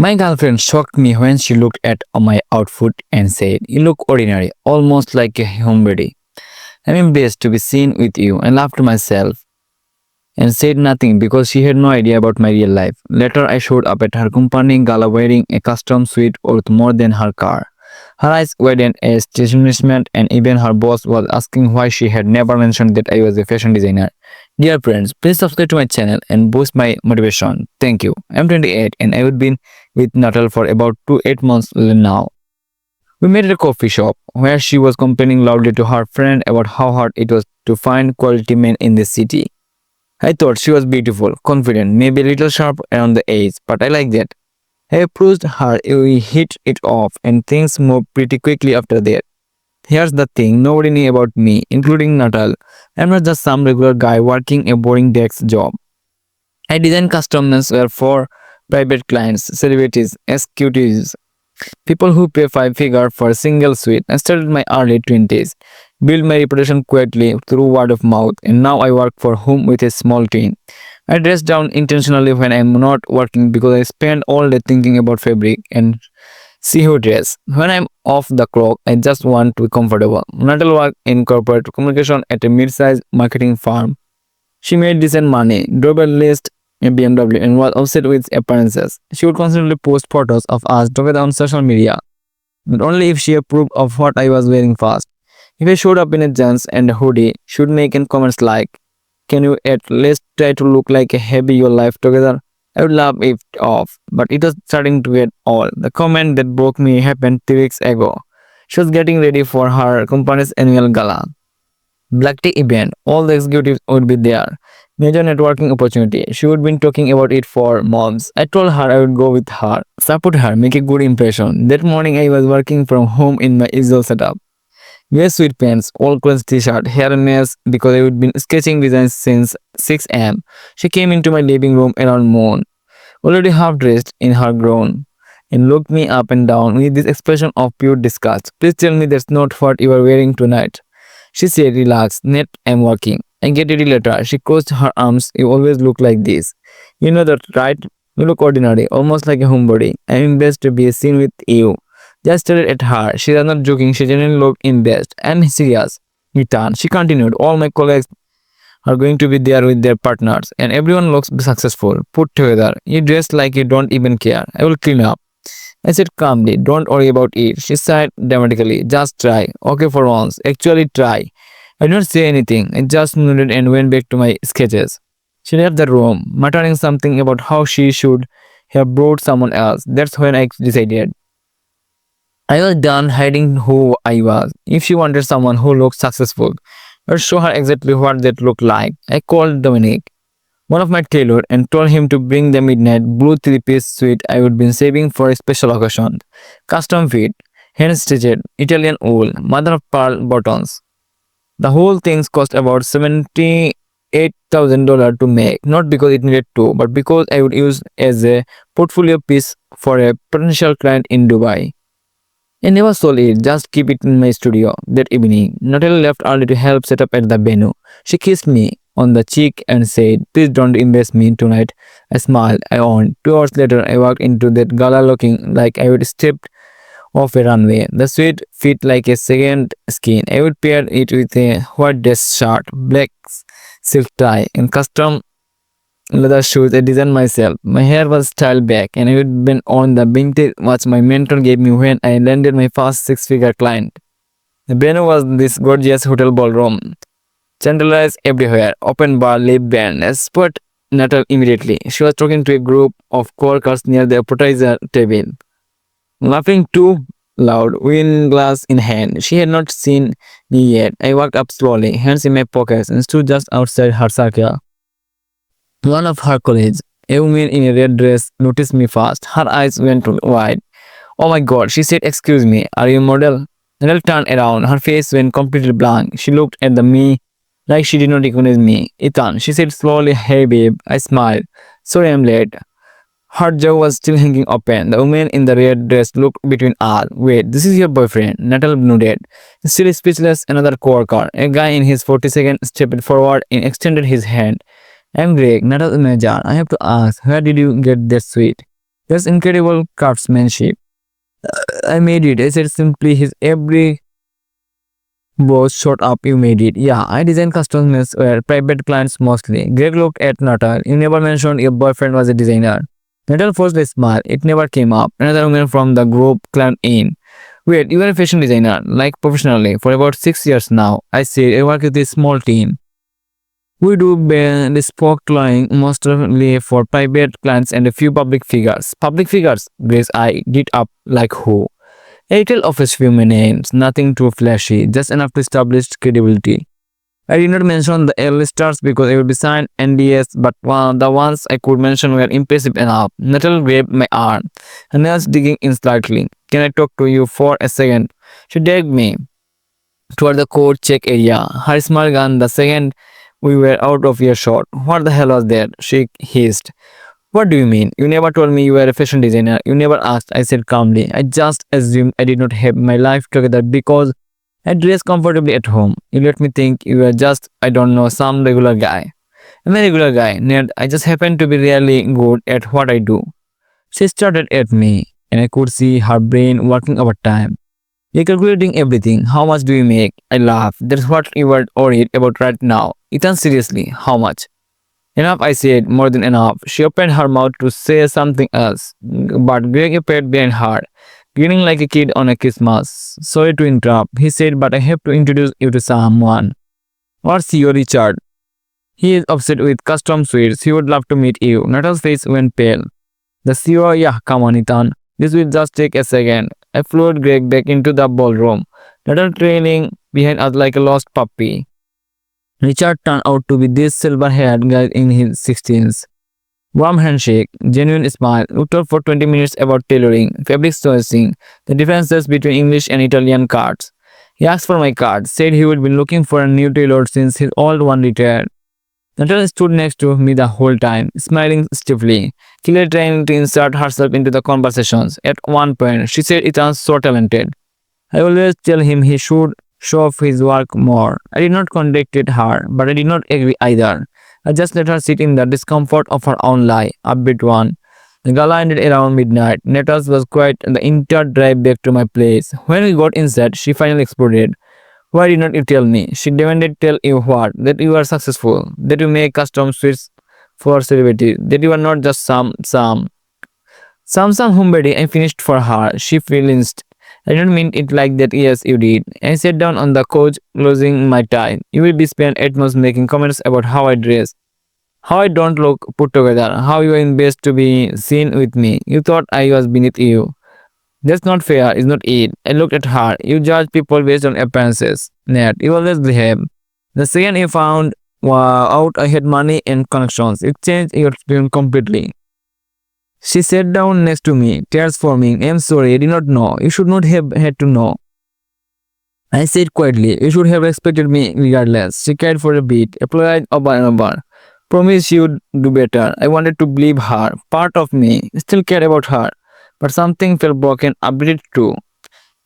My girlfriend shocked me when she looked at my outfit and said, "You look ordinary, almost like a homebody. I'm embarrassed to be seen with you," and laughed to myself and said nothing because she had no idea about my real life. Later, I showed up at her company gala wearing a custom suit worth more than her car. Her eyes widened as astonishment, and even her boss was asking why she had never mentioned that I was a fashion designer. Dear friends, please subscribe to my channel and boost my motivation. Thank you. I'm 28 and I would been with Natal for about 8 months now. We met at a coffee shop where she was complaining loudly to her friend about how hard it was to find quality men in the city. I thought she was beautiful, confident, maybe a little sharp around the edge, but I like that. I approached her, we hit it off, and things moved pretty quickly after that. Here's the thing, nobody knew about me, including Natal. I'm not just some regular guy working a boring desk job. I design custom menswear for private clients, celebrities, executives, people who pay 5 figures for a single suite. I started in my early 20s, built my reputation quietly through word of mouth, and now I work for home with a small team. I dress down intentionally when I'm not working because I spend all day thinking about fabric and see who dress. When I'm off the clock, I just want to be comfortable. Natal worked in corporate communication at a mid-sized marketing firm. She made decent money, drove a list a BMW, and was obsessed with appearances. She would constantly post photos of us together on social media, but only if she approved of what I was wearing first. If I showed up in a jeans and a hoodie, she would make in comments like, "Can you at least try to look like a happy your life together?" I would laugh it off, but it was starting to get old. The comment that broke me happened 3 weeks ago. She was getting ready for her company's annual gala. Black tea event, all the executives would be there. Major networking opportunity. She would been talking about it for months. I told her I would go with her, support her, make a good impression. That morning I was working from home in my usual setup. Wear sweatpants, all clothes t-shirt, hair and nails because I would been sketching designs since 6 am. She came into my living room around noon, already half dressed in her gown, and looked me up and down with this expression of pure disgust. "Please tell me that's not what you are wearing tonight." She said, "Relax, Ned, I'm working. I get ready later." She crossed her arms. "You always look like this. You know that, right? You look ordinary, almost like a homebody. I'm embarrassed to be seen with you." Just stared at her. She was not joking. She genuinely looked embarrassed and serious. Return. She continued, "All my colleagues are going to be there with their partners, and everyone looks successful, put together. You dress like you don't even care. I will clean up." I said calmly, "Don't worry about it." She sighed dramatically. "Just try. Okay for once. Actually try." I did not say anything. I just nodded and went back to my sketches. She left the room, muttering something about how she should have brought someone else. That's when I decided. I was done hiding who I was. If she wanted someone who looked successful, I would show her exactly what that looked like. I called Dominic, one of my tailor, and told him to bring the midnight blue three-piece suit I would been saving for a special occasion. Custom fit, hand-stitched, Italian wool, mother of pearl buttons. The whole thing cost about $78,000 to make, not because it needed to, but because I would use as a portfolio piece for a potential client in Dubai. I never sold it, just keep it in my studio. That evening, Natalie left early to help set up at the venue. She kissed me on the cheek and said, "Please don't embarrass me tonight." I smiled. I owned. 2 hours later, I walked into that gala looking like I would stepped off a runway. The suit fit like a second skin. I would pair it with a white dress shirt, black silk tie, and custom leather shoes I designed myself. My hair was styled back, and I would been on the vintage watch my mentor gave me when I landed my first six-figure client. The venue was this gorgeous hotel ballroom. Chandeliers everywhere, open bar, lip band. I spot Natal immediately. She was talking to a group of coworkers near the appetizer table, laughing too loud, wine glass in hand. She had not seen me yet. I walked up slowly, hands in my pockets, and stood just outside her circle. One of her colleagues, a woman in a red dress, noticed me fast. Her eyes went wide. "Oh my God," she said, "excuse me, are you a model?" Nell turned around. Her face went completely blank. She looked at me like she did not recognize me. "Ethan," she said slowly. "Hey babe." I smiled. "Sorry I'm late." Her jaw was still hanging open. The woman in the red dress looked between us. "Wait, this is your boyfriend?" Natal nodded. Still speechless, another coworker, a guy in his 42nd, stepped forward and extended his hand. "I'm Greg, Natal's manager. I have to ask, where did you get that suite?" That's incredible craftsmanship. I made it. I said simply his every boss shut up, you made it. Yeah, I designed customers were private clients mostly. Greg looked at Natal. You never mentioned your boyfriend was a designer. Natal forced a smile. It never came up. Another woman from the group climbed in. Wait, you are a fashion designer, like professionally, for about 6 years now. I said, I work with a small team. We do bespoke clothing mostly for private clients and a few public figures. Public figures? Grace I did up like who? A little of a few names, nothing too flashy, just enough to establish credibility. I did not mention the early stars because I would be signed NDS, but the ones I could mention were impressive enough. Natal grabbed my arm, and I was digging in slightly. Can I talk to you for a second? She dragged me toward the coat check area. Her smile gone the second we were out of earshot. What the hell was that? She hissed. What do you mean? You never told me you were a fashion designer. You never asked, I said calmly. I just assumed I did not have my life together because I dress comfortably at home. You let me think you were just, I don't know, some regular guy. I'm a regular guy, Ned. I just happen to be really good at what I do. She started at me, and I could see her brain working overtime. You're calculating everything. How much do you make? I laughed. That's what you were worried about right now. Ethan, seriously, how much? Enough, I said, more than enough. She opened her mouth to say something else, but Greg appeared behind her, grinning like a kid on a Christmas. Sorry to interrupt, he said, but I have to introduce you to someone. What's CEO Richard? He is obsessed with custom suites. He would love to meet you. Natal's face went pale. The CEO, yeah, come on, Ethan. This will just take a second. I followed Greg back into the ballroom, Natal trailing behind us like a lost puppy. Richard turned out to be this silver-haired guy in his 60s. Warm handshake, genuine smile. We talked for 20 minutes about tailoring, fabric choosing, the differences between English and Italian cards. He asked for my card, said he would be looking for a new tailor since his old one retired. Natal stood next to me the whole time, smiling stiffly, clearly trying to insert herself into the conversations. At one point, she said Ethan's so talented. I always tell him he should show off his work more. I did not contradict her, but I did not agree either. I just let her sit in the discomfort of her own lie, upbeat one. The gala ended around midnight. Natas was quiet the entire drive back to my place. When we got inside, she finally exploded. Why did not you tell me? She demanded. Tell you what? That you are successful, that you make custom suites for celebrities, that you are not just some somebody. I finished for her. She flinched. I don't mean it like that. Yes, you did. I sat down on the couch, closing my tie. You will be spent at most making comments about how I dress, how I don't look put together, how you are in best to be seen with me. You thought I was beneath you. That's not fair, is not it? I looked at her. You judge people based on appearances. Nat, you always behave. The second you found out I had money and connections, it changed your tune completely. She sat down next to me, tears forming. I'm sorry, I did not know. You should not have had to know. I said quietly, you should have respected me regardless. She cried for a bit, apologized over and over. Promise you would do better. I wanted to believe her. Part of me still cared about her. But something felt broken a bit too.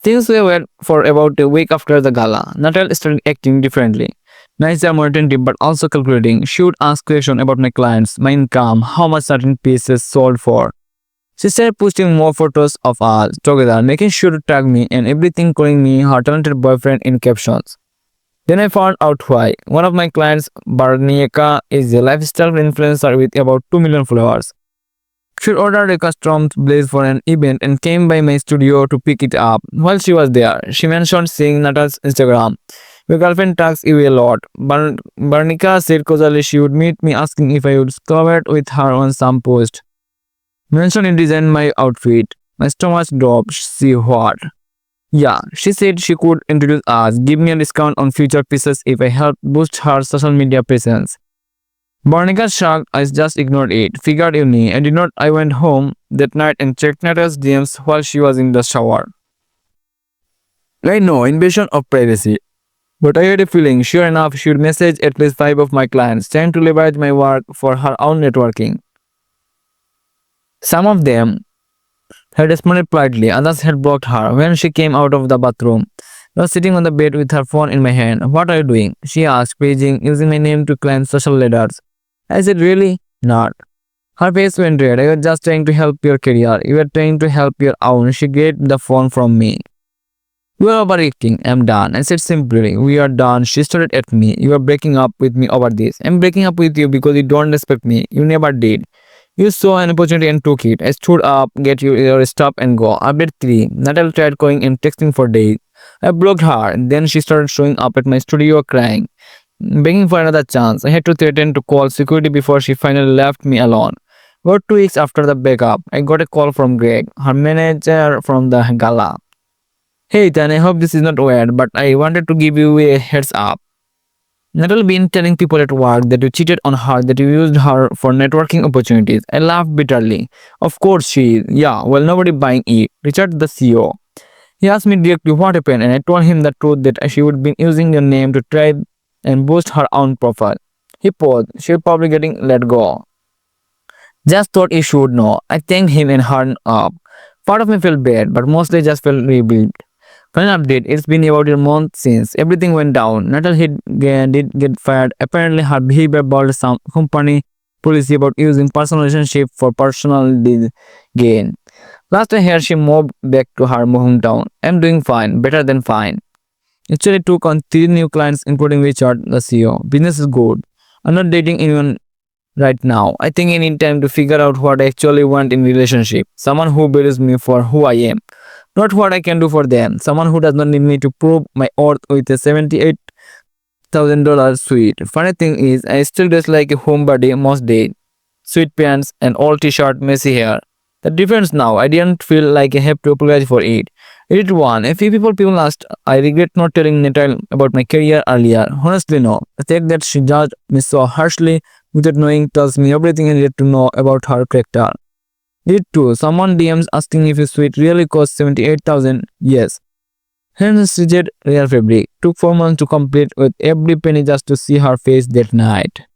Things were well for about a week after the gala. Natal started acting differently. Nicer, more attentive, but also calculating. She would ask questions about my clients, my income, how much certain pieces sold for. She started posting more photos of us together, making sure to tag me and everything, calling me her talented boyfriend in captions. Then I found out why. One of my clients, Barnieka, is a lifestyle influencer with about 2 million followers. She ordered a custom blaze for an event and came by my studio to pick it up. While she was there, she mentioned seeing Natal's Instagram. Your girlfriend tags you a lot. Barnica said casually she would meet me asking if I would collaborate with her on some post. Mentioned in design my outfit. My stomach dropped. See what? Yeah, she said she could introduce us, give me a discount on future pieces if I helped boost her social media presence. Barnica shrugged. I just ignored it. Figured you knew. I went home that night and checked Natal's DMs while she was in the shower. I know, invasion of privacy. But I had a feeling, sure enough, she would message at least 5 of my clients, trying to leverage my work for her own networking. Some of them had responded politely, others had blocked her. When she came out of the bathroom, I was sitting on the bed with her phone in my hand. What are you doing? She asked, paging, using my name to climb social ladders. I said, really? Not. Her face went red. I was just trying to help your career. You were trying to help your own. She grabbed the phone from me. You are overreacting. I'm done. I said simply, we are done. She started at me. You are breaking up with me over this. I'm breaking up with you because you don't respect me. You never did. You saw an opportunity and took it. I stood up, get your stuff and go. Update 3. Natal tried calling and texting for days. I blocked her. Then she started showing up at my studio crying, begging for another chance. I had to threaten to call security before she finally left me alone. About 2 weeks after the breakup, I got a call from Greg, her manager from the gala. Hey Ethan, I hope this is not weird, but I wanted to give you a heads up. Natal been telling people at work that you cheated on her, that you used her for networking opportunities. I laughed bitterly. Of course she is. Yeah, well, nobody buying it. Richard, the CEO. He asked me directly what happened, and I told him the truth that she would be using your name to try and boost her own profile. He paused. She'll probably getting let go. Just thought you should know. I thanked him and hung up. Part of me felt bad, but mostly just felt rebuilt. Final update, it's been about a month since everything went down. Natal did get fired. Apparently, her behavior bothered some company policy about using personal relationship for personal gain. Last I heard, she moved back to her hometown. I'm doing fine, better than fine. Actually took on 3 new clients, including Richard, the CEO. Business is good. I'm not dating anyone right now. I think I need time to figure out what I actually want in relationship. Someone who believes me for who I am, not what I can do for them. Someone who does not need me to prove my worth with a $78,000 suite. Funny thing is, I still dress like a homebody most days. Sweatpants and old t-shirt, messy hair. The difference now, I didn't feel like I have to apologize for it. Edit 1. A few people asked, I regret not telling Natal about my career earlier. Honestly, no. The fact that she judged me so harshly without knowing tells me everything I needed to know about her character. Edit 2. Someone DMs asking if a suite really costs 78,000. Yes. Hence stitched real fabric. Took 4 months to complete with every penny just to see her face that night.